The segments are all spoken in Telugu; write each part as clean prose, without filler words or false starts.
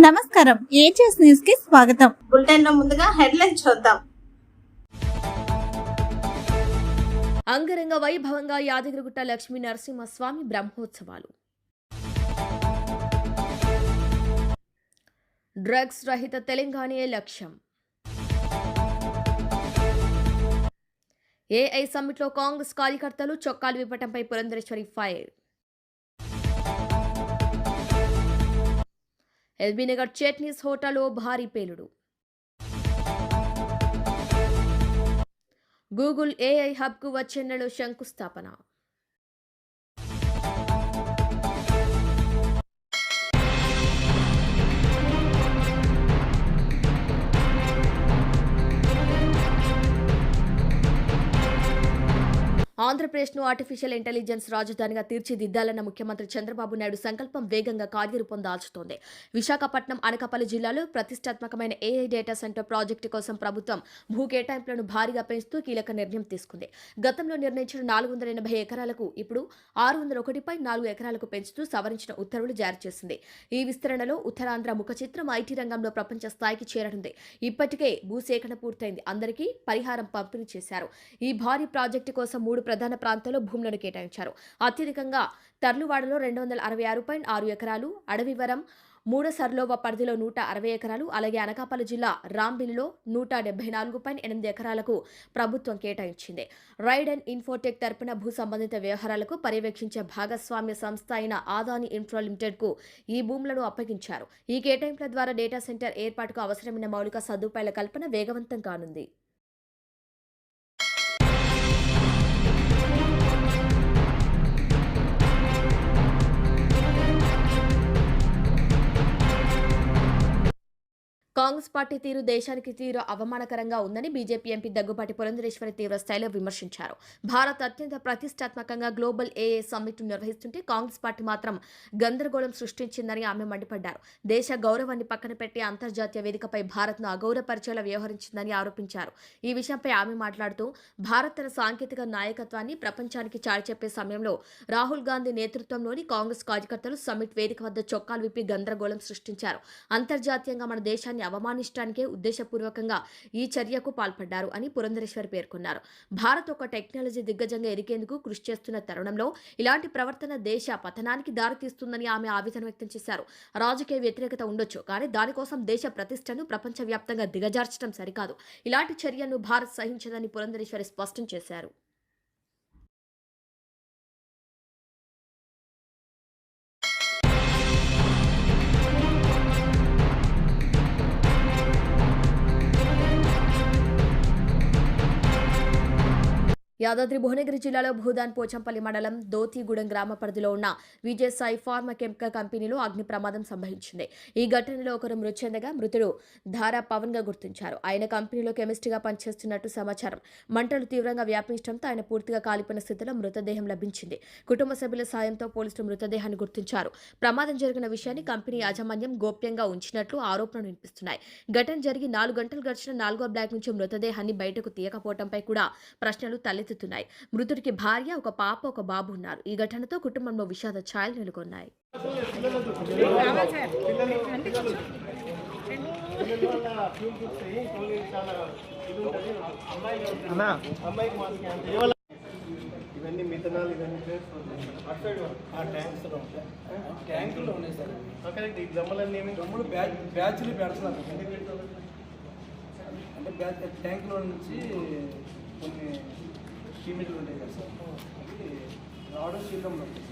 నమస్కారం, ఏజెస్ న్యూస్ కి స్వాగతం. బులెటిన్ లో ముందుగా హెడ్లైన్స్ చూద్దాం. అంగరంగ వైభవంగా యాదగిరిగుట్ట లక్ష్మీ నరసింహస్వామి బ్రహ్మోత్సవాలు. డ్రగ్స్ రహిత తెలంగాణే లక్ష్యం. ఏఐ సమ్మిట్లో కాంగ్రెస్ కార్యకర్తలు చొక్కాలు విప్పటంపై పురంధరేశ్వరి ఫైర్. ఎల్బీనగర్ చట్నీస్ హోటల్లో భారీ పేలుడు. గూగుల్ ఏఐ హబ్కు వచ్చే నెలలో శంకుస్థాపన. ఆంధ్రప్రదేశ్ను ఆర్టిఫిషియల్ ఇంటెలిజెన్స్ రాజధానిగా తీర్చిదిద్దాలన్న ముఖ్యమంత్రి చంద్రబాబు నాయుడు సంకల్పం వేగంగా కార్యరూపం దాల్చుతోంది. విశాఖపట్నం, అనకాపల్లి జిల్లాలో ప్రతిష్టాత్మకమైన ఏఐ డేటా సెంటర్ ప్రాజెక్టు కోసం ప్రభుత్వం భూ కేటాయింపులను భారీగా పెంచుతూ కీలక నిర్ణయం తీసుకుంది. గతంలో నిర్ణయించిన 480 ఎకరాలకు ఇప్పుడు 601.4 ఎకరాలకు పెంచుతూ సవరించిన ఉత్తర్వులు జారీ చేసింది. ఈ విస్తరణలో ఉత్తరాంధ్ర ముఖ చిత్రం ఐటీ రంగంలో ప్రపంచ స్థాయికి చేరనుంది. ఇప్పటికే భూసేకరణ పూర్తయింది. అందరికీ పరిహారం పంపిణీ చేశారు. ఈ భారీ ప్రాజెక్టు కోసం 3 ప్రధాన ప్రాంతాల్లో భూములను కేటాయించారు. అత్యధికంగా తర్లువాడలో 266.6 ఎకరాలు, అడవివరం మూడసర్లోవ పరిధిలో 160 ఎకరాలు, అలాగే అనకాపల్లి జిల్లా రాంబిలిలో 174.8 ఎకరాలకు ప్రభుత్వం కేటాయించింది. రైడ్ అండ్ ఇన్ఫోటెక్ తరపున భూ సంబంధిత వ్యవహారాలకు పర్యవేక్షించే భాగస్వామ్య సంస్థ అయిన ఆదాని ఇన్ఫ్రా లిమిటెడ్కు ఈ భూములను అప్పగించారు. ఈ కేటాయింపుల ద్వారా డేటా సెంటర్ ఏర్పాటుకు అవసరమైన మౌలిక సదుపాయాల కల్పన వేగవంతం కానుంది. కాంగ్రెస్ పార్టీ తీరు దేశానికి తీరు అవమానకరంగా ఉందని బీజేపీ ఎంపీ దగ్గుబాటి పురంధరేశ్వరి తీవ్ర స్థాయిలో విమర్శించారు. భారత్ అత్యంత ప్రతిష్టాత్మకంగా గ్లోబల్ ఏఏ సమ్మిట్ నిర్వహిస్తుంటే కాంగ్రెస్ పార్టీ మాత్రం గందరగోళం సృష్టించిందని ఆమె మండిపడ్డారు. దేశ గౌరవాన్ని పక్కన పెట్టి అంతర్జాతీయ వేదికపై భారత్ను అగౌరవపరిచేలా వ్యవహరించిందని ఆరోపించారు. ఈ విషయంపై ఆమె మాట్లాడుతూ భారత్ తన సాంకేతిక నాయకత్వాన్ని ప్రపంచానికి చాటి చెప్పే సమయంలో రాహుల్ గాంధీ నేతృత్వంలోని కాంగ్రెస్ కార్యకర్తలు సమ్మిట్ వేదిక వద్ద చొక్కాలు విప్పి గందరగోళం సృష్టించారు. అంతర్జాతీయంగా మన దేశాన్ని అవమానించడానికే ఉద్దేశపూర్వకంగా ఈ చర్యకు పాల్పడ్డారు అని పురంధరేశ్వరి పేర్కొన్నారు. భారత్ ఒక టెక్నాలజీ దిగ్గజంగా ఎదిగేందుకు కృషి చేస్తున్న తరుణంలో ఇలాంటి ప్రవర్తన దేశ పతనానికి దారితీస్తుందని ఆమె ఆవేదన వ్యక్తం చేశారు. రాజకీయ వ్యతిరేకత ఉండొచ్చు, కానీ దానికోసం దేశ ప్రతిష్టను ప్రపంచవ్యాప్తంగా దిగజార్చడం సరికాదు. ఇలాంటి చర్యను భారత్ సహించదని పురంధరేశ్వరి స్పష్టం చేశారు. యాదాద్రి భువనగిరి జిల్లాలో భూదాన్ పోచంపల్లి మండలం దోతిగూడెం గ్రామ పరిధిలో ఉన్న విజయసాయి ఫార్మా కెమికల్ కంపెనీలో అగ్ని ప్రమాదం సంభవించింది. ఈ ఘటనలో ఒకరు మృతి చెందగా మృతుడు ధారా పవన్ గా గుర్తించారు. ఆయన కంపెనీలో కెమిస్ట్రీగా పనిచేస్తున్నట్టు సమాచారం. మంటలు తీవ్రంగా వ్యాపించడంతో ఆయన పూర్తిగా కాలిపోయిన స్థితిలో మృతదేహం లభించింది. కుటుంబ సభ్యుల సాయంతో పోలీసులు మృతదేహాన్ని గుర్తించారు. ప్రమాదం జరిగిన విషయాన్ని కంపెనీ యాజమాన్యం గోప్యంగా ఉంచినట్లు ఆరోపణలు వినిపిస్తున్నాయి. ఘటన జరిగి 4 గంటలు గడిచిన 4వ బ్లాక్ నుంచి మృతదేహాన్ని బయటకు తీయకపోవడంపై కూడా ప్రశ్నలు తలెత్తుతున్నాయి. మృతుడికి భార్య, ఒక పాప, ఒక బాబు ఉన్నారు. ఈ ఘటనతో కుటుంబంలో విషాద ఛాయలు నెలకొన్నాయి. ఇవన్నీ మిథనాల్ ఇవన్నీ ట్యాంకులో ఉన్నాయి సార్. కరెక్ట్. ఈ గమ్మలన్నీ గమ్ములు బ్యాచ్లు పెడుతున్నారు. అంటే బ్యాచ్ ట్యాంకులో నుంచి కొన్ని కిమిట్లు ఉంటాయి కదా సార్, అది రావడం శీలంలో ఉంటుంది.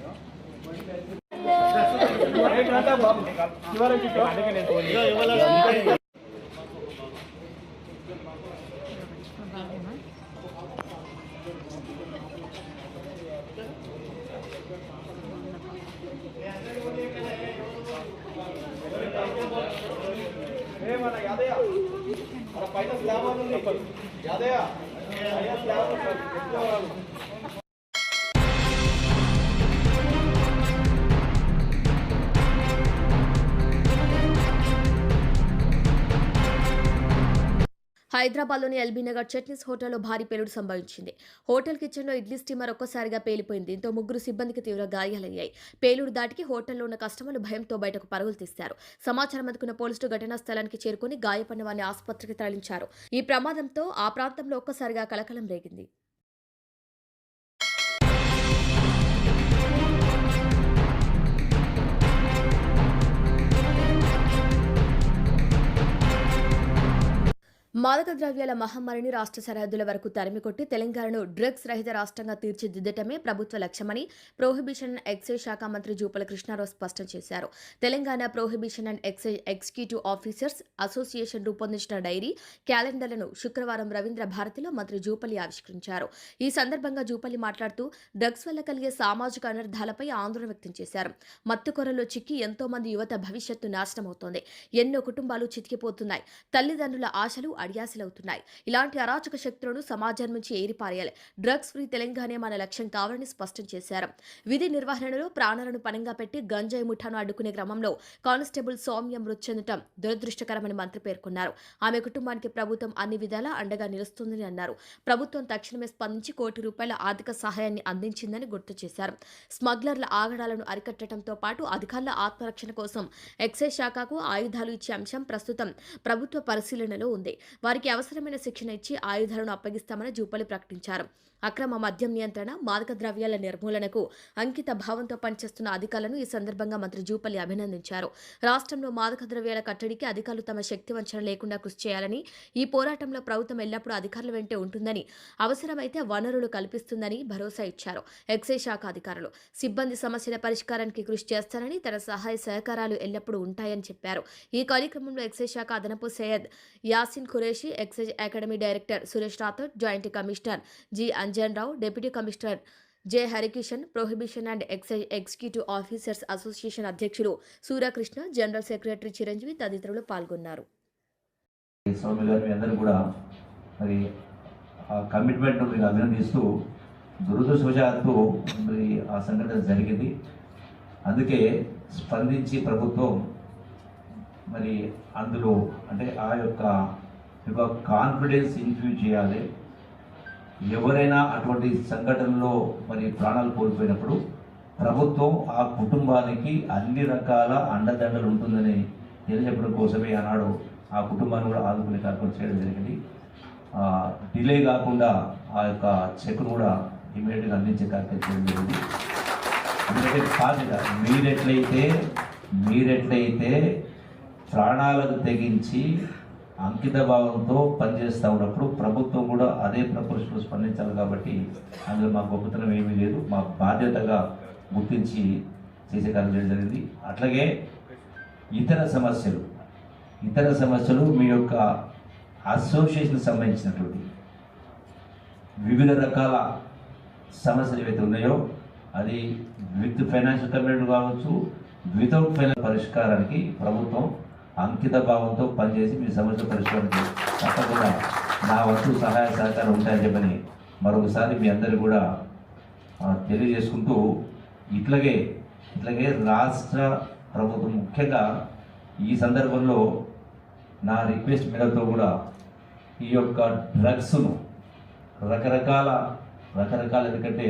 మన యాదయ్య మన పైన స్లాబ్ ఉంది. యాదయ్య హైదరాబాద్లోని ఎల్బీ నగర్ చట్నీస్ హోటల్లో భారీ పేలుడు సంభవించింది. హోటల్ కిచెన్లో ఇడ్లీ స్టీమర్ ఒక్కసారిగా పేలిపోయింది. దీంతో 3 సిబ్బందికి తీవ్ర గాయాలయ్యాయి. పేలుడు దాటికి హోటల్లో ఉన్న కస్టమర్లు భయంతో బయటకు పరుగులు తీశారు. సమాచారం అందుకున్న పోలీసులు ఘటనా స్థలానికి చేరుకుని గాయపడిన వారిని ఆసుపత్రికి తరలించారు. ఈ ప్రమాదంతో ఆ ప్రాంతంలో ఒక్కసారిగా కలకలం రేగింది. మాదక ద్రవ్యాల మహమ్మారిని రాష్ట్ర సరిహద్దుల వరకు తరిమికొట్టి తెలంగాణను డ్రగ్స్ రహిత రాష్ట్రంగా తీర్చిదిద్దటమే ప్రభుత్వ లక్ష్యమని ప్రొహిబిషన్ అండ్ ఎక్సైజ్ శాఖ మంత్రి జూపల్లి కృష్ణారావు స్పష్టం చేశారు. Telangana prohibition and excise executive officers association రూపొందించిన డైరీ క్యాలెండర్లను శుక్రవారం రవీంద్ర భారతిలో మంత్రి జూపల్లి ఆవిష్కరించారు. ఈ సందర్భంగా జూపల్లి మాట్లాడుతూ డ్రగ్స్ వల్ల కలిగే సామాజిక అనర్థాలపై ఆందోళన వ్యక్తం చేశారు. మత్తుకొరలో చిక్కి ఎంతో మంది యువత భవిష్యత్తు నాశనమవుతోంది. ఎన్నో కుటుంబాలు చితికిపోతున్నాయి. తల్లిదండ్రుల ఆశలు అడియాసలవుతున్నాయి. ఇలాంటి అరాచక శక్తులను సమాజం నుంచి ఏరిపారేయాలి. డ్రగ్స్ ఫ్రీ తెలంగాణ మన లక్ష్యం కావాలని స్పష్టం చేశారు. విధి నిర్వహణలో ప్రాణాలను పణంగా పెట్టి గంజాయి ముఠాను అడ్డుకునే క్రమంలో కానిస్టేబుల్ సౌమ్య మృతి చెందడం దురదృష్టకరమని మంత్రి పేర్కొన్నారు. ఆమె కుటుంబానికి ప్రభుత్వం అన్ని విధాలా అండగా నిలుస్తుందని అన్నారు. ప్రభుత్వం తక్షణమే స్పందించి ₹1 కోట్ల ఆర్థిక సహాయాన్ని అందించిందని గుర్తు చేశారు. స్మగ్లర్ల ఆగడాలను అరికట్టడంతో పాటు అధికారుల ఆత్మరక్షణ కోసం ఎక్సైజ్ శాఖకు ఆయుధాలు ఇచ్చే అంశం ప్రస్తుతం ప్రభుత్వ పరిశీలనలో ఉంది. వారికి అవసరమైన శిక్షణ ఇచ్చి ఆయుధాలను అప్పగిస్తామని జూపల్లి ప్రకటించారు. అక్రమ మద్యం నియంత్రణ, మాదక ద్రవ్యాల నిర్మూలనకు అంకిత భావంతో పనిచేస్తున్న అధికారులను ఈ సందర్భంగా మంత్రి జూపల్లి అభినందించారు. రాష్ట్రంలో మాదక ద్రవ్యాల కట్టడికి అధికారులు తమ శక్తి వంచన లేకుండా కృషి చేయాలని, ఈ పోరాటంలో ప్రభుత్వం ఎల్లప్పుడూ అధికారుల వెంటే ఉంటుందని, అవసరమైతే వనరులు కల్పిస్తుందని భరోసా ఇచ్చారు. ఎక్సైజ్ శాఖ అధికారులు సిబ్బంది సమస్యల పరిష్కారానికి కృషి చేస్తారని, తన సహాయ సహకారాలు ఎల్లప్పుడూ ఉంటాయని చెప్పారు. ఈ కార్యక్రమంలో ఎక్సైజ్ శాఖ అదనపు Syed Yasin Qureshi, excise academy director Suresh Rathod, joint commissioner G Anjan Rao, deputy commissioner J Harikishan, prohibition and excise executive officers association అధ్యక్షులు సూర్యకృష్ణ, జనరల్ సెక్రటరీ చిరంజీవి తదితరులు పాల్గొన్నారు. మరి ఆ కమిట్మెంట్ మీరు అభినందిస్తూ దురదృష్టవశాత్తు మరి ఆ సంఘటన జరిగింది. అందుకే స్పందించి ప్రభుత్వం మరి అందులో అంటే ఆ యొక్క కాన్ఫిడెన్స్ ఇన్ఫ్యూజ్ చేయాలి. ఎవరైనా అటువంటి సంఘటనలో మరి ప్రాణాలు కోల్పోయినప్పుడు ప్రభుత్వం ఆ కుటుంబానికి అన్ని రకాల అండదండలు ఉంటుందని తెలియజెప్పడం కోసమే ఆనాడు ఆ కుటుంబాన్ని కూడా ఆదుకునే కార్యక్రమం చేయడం జరిగింది. డిలే కాకుండా ఆ యొక్క చెక్ను కూడా ఇమీడియట్గా అందించే కార్యక్రమం చేయడం జరిగింది. ఎందుకంటే బాధ్యత మీరెట్లయితే ప్రాణాలకు తెగించి అంకిత భావంతో పనిచేస్తూ ఉన్నప్పుడు ప్రభుత్వం కూడా అదే ప్రపోజల్ స్పందించాలి. కాబట్టి అందులో మా గొప్పతనం ఏమీ లేదు, మా బాధ్యతగా గుర్తించి చేసే కార్యం చేయడం జరిగింది. అట్లాగే ఇతర సమస్యలు మీ యొక్క అసోసియేషన్ సంబంధించినటువంటి వివిధ రకాల సమస్యలు ఏవైతే ఉన్నాయో అది విత్ ఫైనాన్షియల్ కమిట్మెంట్ కావచ్చు, వితౌట్ ఫైనాన్స్ పరిష్కారానికి ప్రభుత్వం అంకిత భావంతో పనిచేసి మీ సమస్య పరిష్కారం తప్పకుండా నా వంతు సహాయ సహకారం ఉంటాయని చెప్పని మరొకసారి మీ అందరూ కూడా తెలియజేసుకుంటూ ఇట్లాగే రాష్ట్ర ప్రభుత్వం ముఖ్యంగా ఈ సందర్భంలో నా రిక్వెస్ట్ మేరతో కూడా ఈ యొక్క డ్రగ్స్ను రకరకాల ఎందుకంటే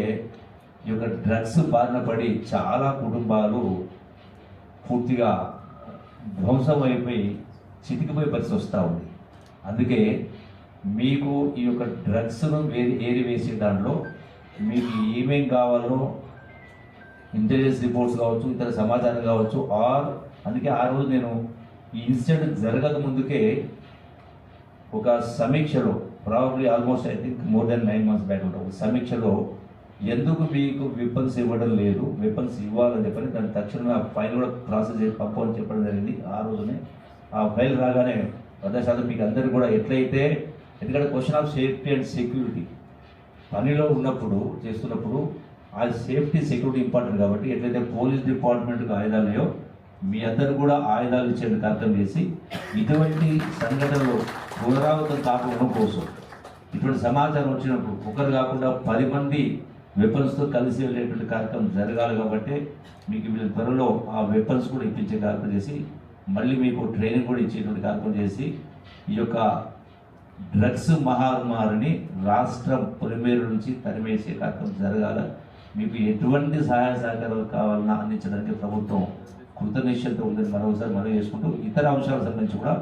ఈ యొక్క డ్రగ్స్ బారిన పడి చాలా కుటుంబాలు పూర్తిగా ధ్వంసం అయిపోయి చితికిపోయే పరిస్థితి వస్తూ ఉంది. అందుకే మీకు ఈ యొక్క డ్రగ్స్ను ఏరివేసే దాంట్లో మీకు ఏమేం కావాలో ఇంటెలిజెన్స్ రిపోర్ట్స్ కావచ్చు, ఇతర సమాచారం కావచ్చు, అందుకే ఆ రోజు నేను ఈ ఇన్సిడెంట్ జరగక ముందుకే ఒక సమీక్షలో probably almost I think more than 9 months back ఉంటుంది. సమీక్షలో ఎందుకు మీకు వెపన్స్ ఇవ్వడం లేదు, వెపన్స్ ఇవ్వాలని చెప్పని దాని తక్షణమే ఆ ఫైల్ కూడా ప్రాసెస్ చేసి పంపని చెప్పడం జరిగింది. ఆ రోజునే ఆ ఫైల్ రాగానే 100% మీకు అందరికీ కూడా ఎట్లయితే, ఎందుకంటే question of safety and security పనిలో చేస్తున్నప్పుడు ఆ సేఫ్టీ సెక్యూరిటీ ఇంపార్టెంట్. కాబట్టి ఎట్లయితే పోలీస్ డిపార్ట్మెంట్కి ఆయుధాలయో మీ అందరూ కూడా ఆయుధాలు ఇచ్చే కార్యక్రమం చేసి ఇటువంటి సంఘటనలు పునరావృతం కాకపోవడం కోసం ఇటువంటి సమాచారం వచ్చినప్పుడు ఒకరు కాకుండా 10 మంది వెపన్స్తో కలిసి వెళ్ళేటువంటి కార్యక్రమం జరగాలి. కాబట్టి మీకు వీళ్ళ త్వరలో ఆ వెపన్స్ కూడా ఇప్పించే కార్యక్రమం చేసి మళ్ళీ మీకు ట్రైనింగ్ కూడా ఇచ్చేటువంటి కార్యక్రమం చేసి ఈ యొక్క డ్రగ్స్ మహమ్మారిని రాష్ట్ర పొలిమేరు నుంచి తరిమేసే కార్యక్రమం జరగాల. మీకు ఎటువంటి సహాయ సహకారాలు కావాలన్నా అందించడానికి ప్రభుత్వం కృతనిశ్చయంతో ఉందని మరోసారి మనం చేసుకుంటూ ఇతర అంశాలకు సంబంధించి కూడా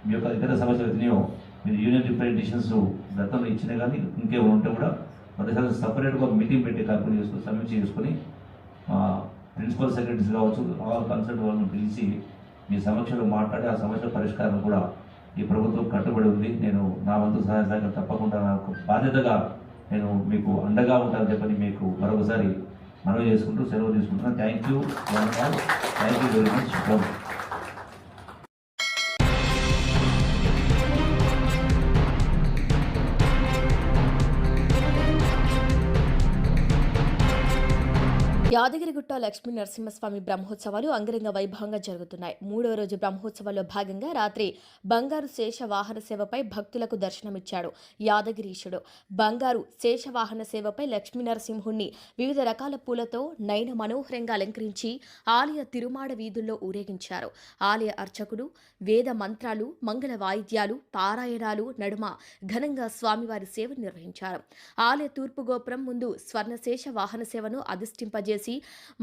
మీ యొక్క ఇతర సమస్యలు ఎన్నో మీరు యూనియన్ రిప్రజెంటేషన్స్ గతంలో ఇచ్చినా కానీ ఇంకేమైనా ఉంటే కూడా మరోసారి సపరేట్గా మీటింగ్ పెట్టి కార్యక్రమం చేసుకుని సమీక్ష చేసుకొని ప్రిన్సిపల్ సెక్రటరీస్ కావచ్చు ఆల్ కన్సల్ట్ వాళ్ళని పిలిచి మీ సమక్షంలో మాట్లాడి ఆ సమస్యల పరిష్కారం కూడా ఈ ప్రభుత్వం కట్టుబడి ఉంది. నేను నా వంతు సహాయ సహకారం తప్పకుండా నాకు బాధ్యతగా నేను మీకు అండగా ఉంటానని చెప్పని మీకు మరొకసారి మనవి చేసుకుంటూ సెలవు తీసుకుంటున్నాను. Thank you very much. Yadagirigutta Lakshmi Narasimhaswamy బ్రహ్మోత్సవాలు అంగరంగ వైభవంగా జరుగుతున్నాయి. 3వ రోజు బ్రహ్మోత్సవాల్లో భాగంగా రాత్రి బంగారు శేష వాహన సేవపై భక్తులకు దర్శనమిచ్చాడు యాదగిరీశుడు. బంగారు శేష వాహన సేవపై లక్ష్మీ నరసింహుణ్ణి వివిధ రకాల పూలతో నయన మనోహరంగా అలంకరించి ఆలయ తిరుమాడ వీధుల్లో ఊరేగించారు. ఆలయ అర్చకుడు వేద మంత్రాలు, మంగళ వాయిద్యాలు, పారాయణాలు నడుమ ఘనంగా స్వామివారి సేవను నిర్వహించారు. ఆలయ తూర్పు గోపురం ముందు స్వర్ణశేష వాహన సేవను అధిష్ఠింపజేసి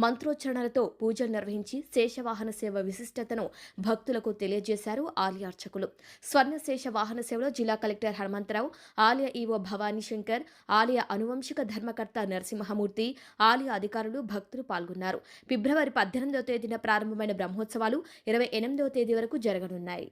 మంత్రోచ్చరణలతో పూజలు నిర్వహించి శేషవాహన సేవ విశిష్టతను భక్తులకు తెలియజేశారు ఆలయ అర్చకులు. స్వర్ణశేష వాహన సేవలో జిల్లా కలెక్టర్ హనుమంతరావు, ఆలయ ఈవో భవానీ శంకర్, ఆలయ అనువంశిక ధర్మకర్త నరసింహమూర్తి, ఆలయ అధికారులు, భక్తులు పాల్గొన్నారు. ఫిబ్రవరి 18వ తేదీన ప్రారంభమైన బ్రహ్మోత్సవాలు 28వ తేదీ వరకు జరగనున్నాయి.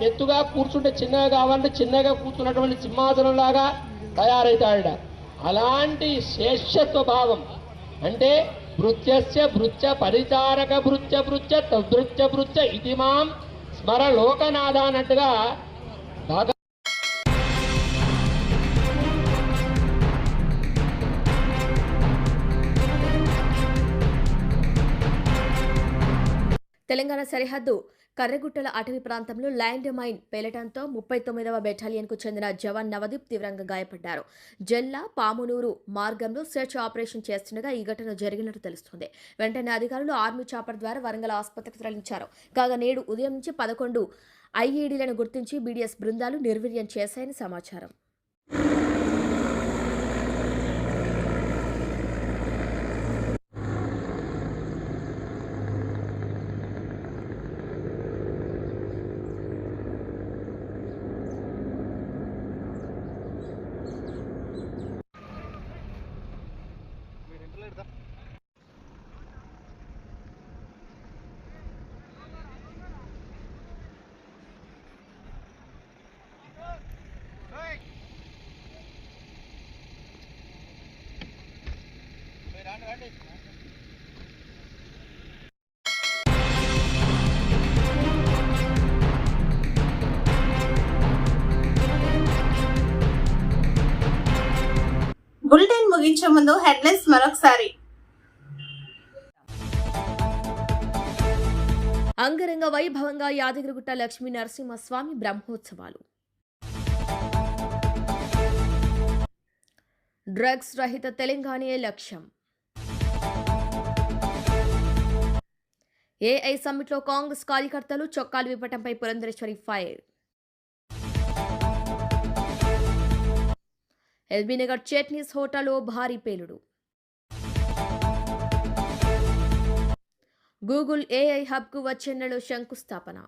ఎత్తుగా కూర్చుంటే చిన్నగా కావాలంటే చిన్నగా కూర్చున్నటువంటి సింహాసనం లాగా తయారవుతాడ. అలాంటి శేషత్వ భావం అంటే భృత్యస్య భృత్య పరిచారక భృత్య భృత్య తద్భృత్య భృత్య ఇది మాం స్మర లోకనాథ అన్నట్టుగా తెలంగాణ సరిహద్దు కర్రగుట్టల అటవీ ప్రాంతంలో ల్యాండ్ మైన్ పేలటంతో 39వ బెటాలియన్కు చెందిన జవాన్ నవదీప్ తీవ్రంగా గాయపడ్డారు. జల్లా పామునూరు మార్గంలో సెర్చ్ ఆపరేషన్ చేస్తుండగా ఈ ఘటన జరిగినట్టు తెలుస్తోంది. వెంటనే అధికారులు ఆర్మీ చాపర్ ద్వారా వరంగల్ ఆసుపత్రికి తరలించారు. కాగా నేడు ఉదయం నుంచి 11 ఐఈడీలను గుర్తించి బీడీఎస్ బృందాలు నిర్వీర్యం చేశాయని సమాచారం. బులెటిన్ ముగించే ముందు హెడ్లైన్స్ మరొకసారి. అంగరంగ వైభవంగా యాదగిరిగుట్ట లక్ష్మీ నరసింహస్వామి బ్రహ్మోత్సవాలు. డ్రగ్స్ రహిత తెలంగాణే లక్ష్యం. ఏఐ సమ్మిట్లో కాంగ్రెస్ కార్యకర్తలు చొక్కాలు విప్పటంపై పురంధరేశ్వరి ఫైర్. ఎల్బీనగర్ చట్నీస్ హోటల్లో భారీ పేలుడు. గూగుల్ ఏఐ హబ్కు వచ్చే నెలలో శంకుస్థాపన.